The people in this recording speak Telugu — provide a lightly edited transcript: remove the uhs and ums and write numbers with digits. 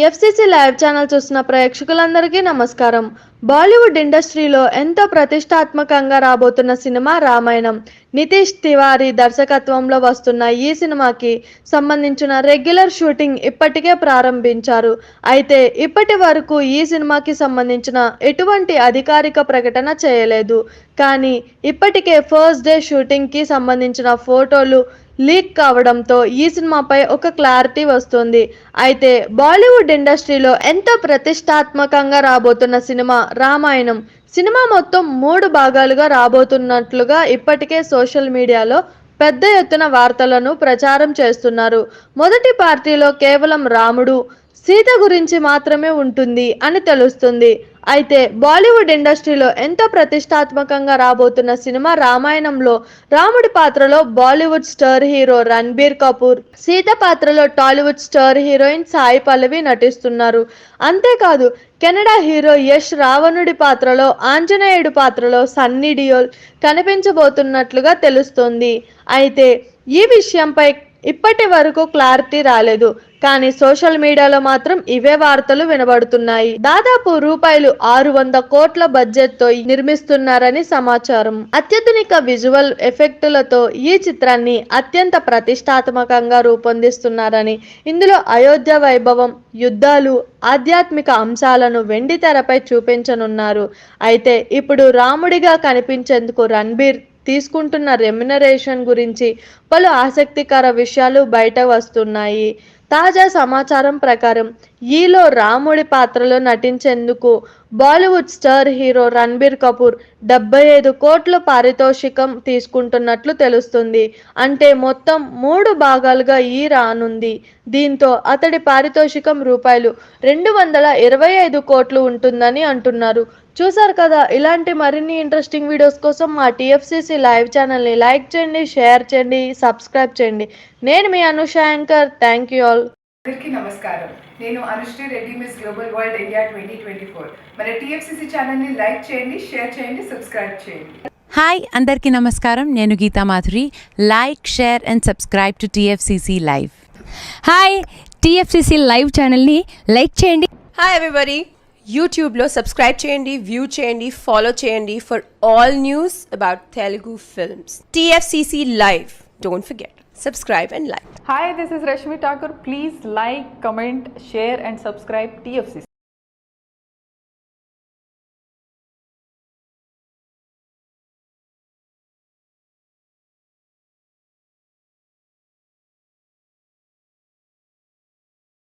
ఎఫ్సిసి లైవ్ ఛానల్ చూస్తున్న ప్రేక్షకులందరికీ నమస్కారం. బాలీవుడ్ ఇండస్ట్రీలో ఎంతో ప్రతిష్టాత్మకంగా రాబోతున్న సినిమా రామాయణం. నితీష్ తివారీ దర్శకత్వంలో వస్తున్న ఈ సినిమాకి సంబంధించిన రెగ్యులర్ షూటింగ్ ఇప్పటికే ప్రారంభించారు. అయితే ఇప్పటి వరకు ఈ సినిమాకి సంబంధించిన ఎటువంటి అధికారిక ప్రకటన చేయలేదు. కానీ ఇప్పటికే ఫస్ట్ డే షూటింగ్కి సంబంధించిన ఫోటోలు లీక్ కావడంతో ఈ సినిమాపై ఒక క్లారిటీ వస్తుంది. అయితే బాలీవుడ్ ఇండస్ట్రీలో ఎంతో ప్రతిష్టాత్మకంగా రాబోతున్న సినిమా రామాయణం. సినిమా మొత్తం 3 భాగాలుగా రాబోతున్నట్లుగా ఇప్పటికే సోషల్ మీడియాలో పెద్ద ఎత్తున వార్తలను ప్రచారం చేస్తున్నారు. మొదటి పార్టీలో కేవలం రాముడు, సీత గురించి మాత్రమే ఉంటుంది అని తెలుస్తుంది. అయితే బాలీవుడ్ ఇండస్ట్రీలో ఎంతో ప్రతిష్టాత్మకంగా రాబోతున్న సినిమా రామాయణంలో రాముడి పాత్రలో బాలీవుడ్ స్టార్ హీరో రణబీర్ కపూర్, సీత పాత్రలో టాలీవుడ్ స్టార్ హీరోయిన్ సాయి పల్లవి నటిస్తున్నారు. అంతేకాదు కెనడా హీరో యష్ రావణుడి పాత్రలో, ఆంజనేయుడు పాత్రలో సన్నీ డియోల్ కనిపించబోతున్నట్లుగా తెలుస్తోంది. అయితే ఈ విషయంపై ఇప్పటి వరకు క్లారిటీ రాలేదు. కానీ సోషల్ మీడియాలో మాత్రం ఇవే వార్తలు వినబడుతున్నాయి. దాదాపు రూపాయలు 600 కోట్ల బడ్జెట్ తో నిర్మిస్తున్నారని సమాచారం. అత్యాధునిక విజువల్ ఎఫెక్టులతో ఈ చిత్రాన్ని అత్యంత ప్రతిష్టాత్మకంగా రూపొందిస్తున్నారని, ఇందులో అయోధ్య వైభవం, యుద్ధాలు, ఆధ్యాత్మిక అంశాలను వెండి తెరపై చూపించనున్నారు. అయితే ఇప్పుడు రాముడిగా కనిపించేందుకు రణబీర్ తీసుకుంటున్న రెమ్యునరేషన్ గురించి పలు ఆసక్తికర విషయాలు బయట వస్తున్నాయి. తాజా సమాచారం ప్రకారం ఈలో రాముడి పాత్రలో నటించేందుకు బాలీవుడ్ స్టార్ హీరో రణబీర్ కపూర్ 75 కోట్ల పారితోషికం తీసుకుంటున్నట్లు తెలుస్తుంది. అంటే మొత్తం 3 భాగాలుగా ఈ రానుంది. దీంతో అతడి పారితోషికం రూపాయలు 225 కోట్లు ఉంటుందని అంటున్నారు. చూసారు కదా, ఇలాంటి మరిన్ని ఇంట్రెస్టింగ్ వీడియోస్ కోసం మా టీఎఫ్సిసి లైవ్ ఛానల్ని లైక్ చేయండి, షేర్ చేయండి, సబ్స్క్రైబ్ చేయండి. నేను మీ Anusha anchor. Thank you all. అందరికీ నమస్కారం. నేను Anushree Reddy, Miss Global World India 2024. మన టీఎఫ్సిసి ఛానల్ని లైక్ చేయండి, షేర్ చేయండి, సబ్స్క్రైబ్ చేయండి. హాయ్ అందరికీ నమస్కారం. నేను Geeta Madhuri. Like, share and subscribe to TFCC live. Hi, TFCC live ఛానల్ని లైక్ చేయండి. హాయ్ ఎవ్రీబడి, యూట్యూబ్లో సబ్స్క్రైబ్ చేయండి, వ్యూ చేయండి, ఫాలో చేయండి for all news about Telugu films. TFCC live, don't forget, subscribe and like. Hi, this is Rashmi Thakur. Please like, comment, share and subscribe TFCC.